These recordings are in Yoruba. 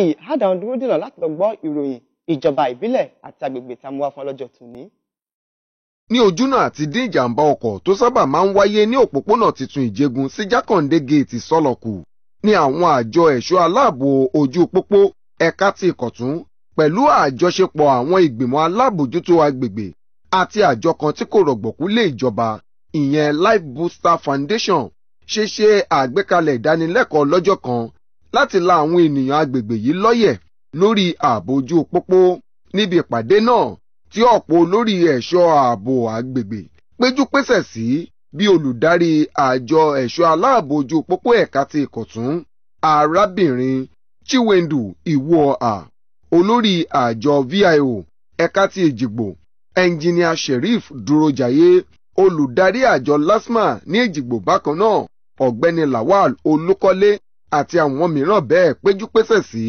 báyìí á dá wọn dúró dènà láti lọ gbọ́ ìròyìn ìjọba ìbílẹ̀ àti agbègbè tá a mú wá fún ọlọ́jọ́ tòní. Ní ojúnà àti dín ìjàmbá ọkọ̀ tó sábà máa ń wáyé ní òpópónà titun Ìjẹ̀gùn sí Jákàndé géètì Sọ́lọ̀kù ní àwọn àjọ ẹ̀ṣọ́ aláàbò ojú pópó ẹ̀ka ti Ìkọ̀tún pẹ̀lú àjọṣepọ̀ àwọn ìgbìmọ̀ alábòjútó agbègbè àti àjọ kan tí kò rọ̀gbọ̀kú lé ìjọba ìyẹn Life Booster Foundation ṣe àgbékalẹ̀ ìdánilẹ́kọ̀ọ́ lọ́jọ́ kan láti la àwọn ènìyàn agbègbè yìí lọ́yẹ̀ lórí ààbò ojú pópó. Níbi ìpàdé náà tí ọ̀pọ̀ olórí ẹ̀ṣọ́ ààbò agbègbè péjú pésẹ̀ sí bí olùdarí àjọ ẹ̀ṣọ́ aláàbò ojú pópó ẹ̀ka ti Ìkọ̀tún arábìnrin Chiwendu Iwoha, olórí àjọ VIO ẹ̀ka ti Èjìgbò ẹnjìníà Sheriff Dúrójayé, olùdarí àjọ LASTMA ní Èjìgbò bákan náà ọ̀gbẹ́ni Lawal Olúkọ́lé àti àwọn mìíràn bẹ́ẹ̀ péjú pésẹ̀ sí.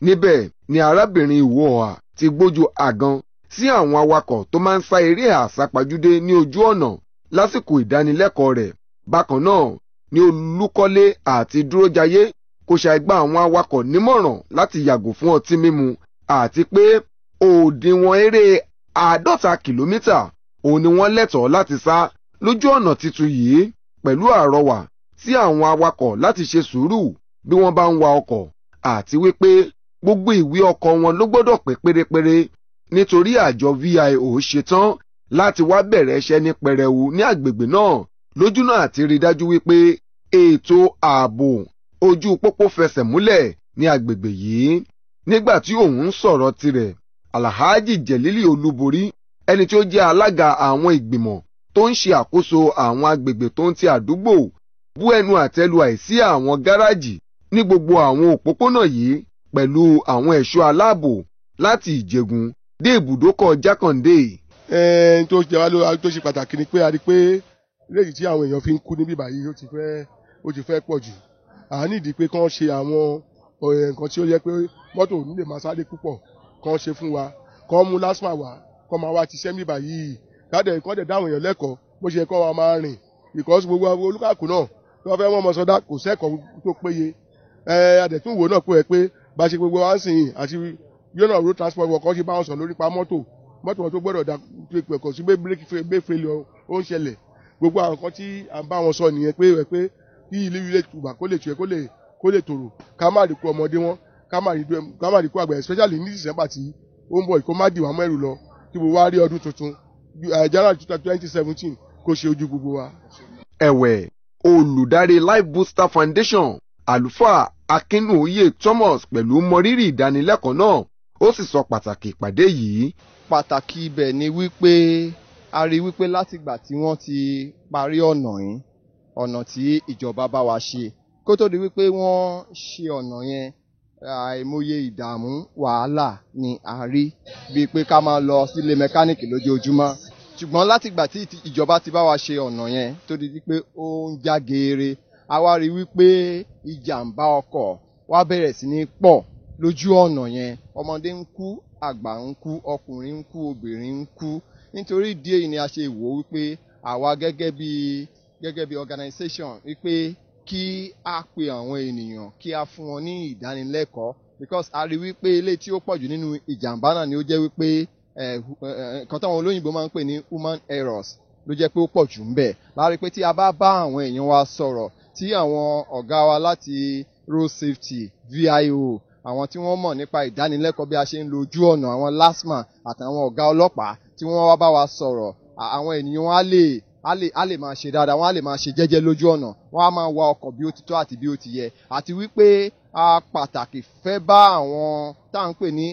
Níbẹ̀ ni arábìnrin Iwoha ti gbójú àgan sí àwọn awakọ̀ tó máa ń sá eré àsápajúdé ní ojú ọ̀nà lásìkò ìdánilẹ́kọ̀ọ́ rẹ̀. Bákan náà ni Olúkọ́lé àti Dúrójayé kò ṣàìgbà àwọn awakọ̀ nímọ̀ràn láti yàgò fún ọtí mímu àti pé òdiwọ̀n eré 50 kìlómítà òun ni wọ́n lẹ́tọ̀ọ́ láti sá lójú ọ̀nà titun yìí, pẹ̀lú àrọwà sí àwọn awakọ̀ láti ṣe sùúrù bí wọ́n bá ń wa ọkọ̀ àti wípé gbogbo ìwé ọkọ̀ wọn ló gbọ́dọ̀ pé pérépéré nítorí àjọ VIO ṣetán láti wá bẹ̀rẹ̀ iṣẹ́ ní pẹrẹwu ní àgbègbè náà lójúnà àti rí dájú wípé ètò ààbò ojú pópó fẹsẹ̀ múlẹ̀ ní àgbègbè yìí. Nígbà tí òun ń sọ̀rọ̀ tirẹ̀, Alhaji Jelili Olúborí, ẹni tí ó jẹ́ alága àwọn ìgbìmọ̀ tó ń ṣe àkóso àwọn agbègbè tó ń ti àdúgbò, bú ẹnu àtẹ́lu àìsí àwọn gáràjì ní gbogbo àwọn òpópónà yìí pẹ̀lú àwọn ẹ̀ṣọ́ aláàbò láti Ìjẹ̀gùn dé ibùdókọ̀ Jákàndé. Tó jẹ́ wá ló tó ṣe pàtàkì ni pé a rí pé léyìí tí àwọn èèyàn fi ń kú níbí báyìí ó ti fẹ́ pọ̀ jù. À nídìí pé kán ṣe àwọn nǹkan tí ó yẹ pé mọ́tò ò ní lè máa sáré púpọ̀ kán ṣe fún wa, kán mú LASTMA wá, kán máa wá ti ṣẹ́ níbí báyìí. Kán dẹ̀ dáwọn èèyàn lẹ́kọ̀ọ́ bó ṣe kán wa máa rìn, because gbogbo olúkàkù náà tí wọ́n fẹ́ wọ́n mọ sọdá kò sẹ́kọ̀ọ́ tó péye. Adẹ̀túnwò náà pé bá ṣe gbogbo wa ń sìn àti yóò road transport wọ̀ kán ṣe bá wọn sọ lórí pa mọ́tò wọn tó gbọ́dọ̀ dá pẹ̀kọ̀ sí brake failure ó ń ṣẹlẹ̀. Gbogbo àwọn nǹkan tí à ń bá wọn sọ nìyẹn pé kí ilé tùbà kó lè tiẹ̀ kó lè tòrò, ká má rí kú ọmọdé wọn, ká má rí kú àgbà, especially ní December tí ó ń bọ̀ kó má dìwà mẹ́rù lọ kí gbogbo wa rí ọdún tuntun January 2017 kó ṣe ojú gbogbo wa. Ẹ̀wẹ̀, olùdarí Life Booster Foundation àlùfáà Akínúoyè Thomas pẹ̀lú mọrírì ìdánilẹ́kọ̀ọ́ náà ó sì sọ pàtàkì ìpàdé yìí. Pàtàkì ibẹ̀ ni wípé a rí wípé látìgbà tí wọ́n ti parí ọ̀nà tí ìjọba bá wa ṣe kó tó di wípé wọ́n ṣe ọ̀nà yẹn, àìmọye ìdààmú wàhálà ni a rí bíi pé ká máa lọ sílé mẹkáníìkì lójoojúmọ́. Ṣùgbọ́n látìgbà tí ìjọba ti bá wa ṣe ọ̀nà yẹn tó di wípé ó ń já geere, a wá rí wípé ìjàmbá ọkọ̀ wá bẹ̀rẹ̀ sí ní pọ̀ lójú ọ̀nà yẹn. Ọmọdé ń kú, àgbà ń kú, ọkùnrin ń kú, obìnrin ń kú. Nítorí ìdí èyí ni a ṣe wò wípé àwa gẹ́gẹ́ bí organization wípé kí a pe àwọn ènìyàn kí a fún wọn ní ìdánilẹ́kọ̀ọ́, because a rí wípé ilé tí ó pọ̀jù nínú ìjàmbá náà ni ó jẹ́ wípé nǹkan táwọn olóyìnbó máa ń pè ní human errors ló jẹ́ pé ó pọ̀jù ń bẹ̀. Láàárín pé tí a bá àwọn èèyàn wa sọ̀rọ̀, tí àwọn ọ̀gá wa láti road safety VIO, àwọn tí wọ́n mọ̀ nípa ìdánilẹ́kọ̀ọ́ bí a ṣe ń lo ojú ọ̀nà, àwọn LASTMA àtàwọn ọ̀gá ọlọ́pàá tí wọ́n wá bá wa sọ̀rọ̀, àwọn ènìyàn á lè máa ṣe dáadáa, wọ́n á lè máa ṣe jẹ́jẹ́ lójú ọ̀nà, wọ́n á máa wa ọkọ̀ bí ó ti tọ́ àti bí ó ti yẹ. Àti wípé a pàtàkì fẹ́ bá àwọn tá à ń pè ní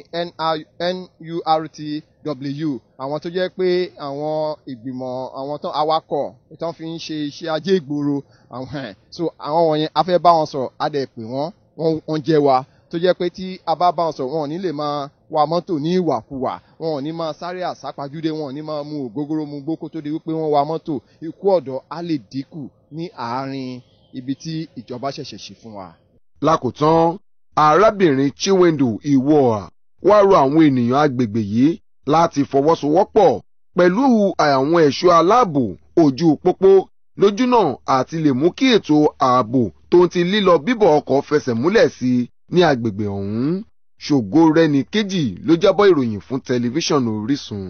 NURTW, àwọn tó jẹ́ pé àwọn ìgbìmọ̀ àwọn tán awakọ̀ tán fi ń ṣe iṣẹ́ ajé ìgboro, so àwọn wọ̀nyẹn a fẹ́ bá wọn sọ̀rọ̀, a dẹ̀ pè wọ́n jẹ́ wa, tó jẹ́ pé tí a bá wọn sọ̀rọ̀ wọn ò ní lè máa wa mọ́tò ní ìwàkuwà, wọn ò ní máa sáré àsápajúdé, wọn ò ní máa mu ògógóró mu gbó kó tó di wípé wọ́n wa mọ́tò. Ikú ọ̀dọ́ á lè dínkù ní àárín ibi tí ìjọba ṣẹ̀ṣẹ̀ ṣe fún wa. Lákòótán, arábìnrin Chiwendu Iwoha wá rọ àwọn ènìyàn agbègbè yìí láti fọwọ́sowọ́pọ̀ pẹ̀lú àwọn ẹ̀ṣọ́ aláàbò ojú pópó lójúnà àti lè mú kí ètò ààbò tó ti lílọ bíbọ̀ ọkọ̀ fẹsẹ̀ múlẹ̀ sí ní agbègbè ọ̀hún. Ṣògo Rẹ́nikejì ló jábọ̀ ìròyìn fún tẹlifíṣàn Orísun.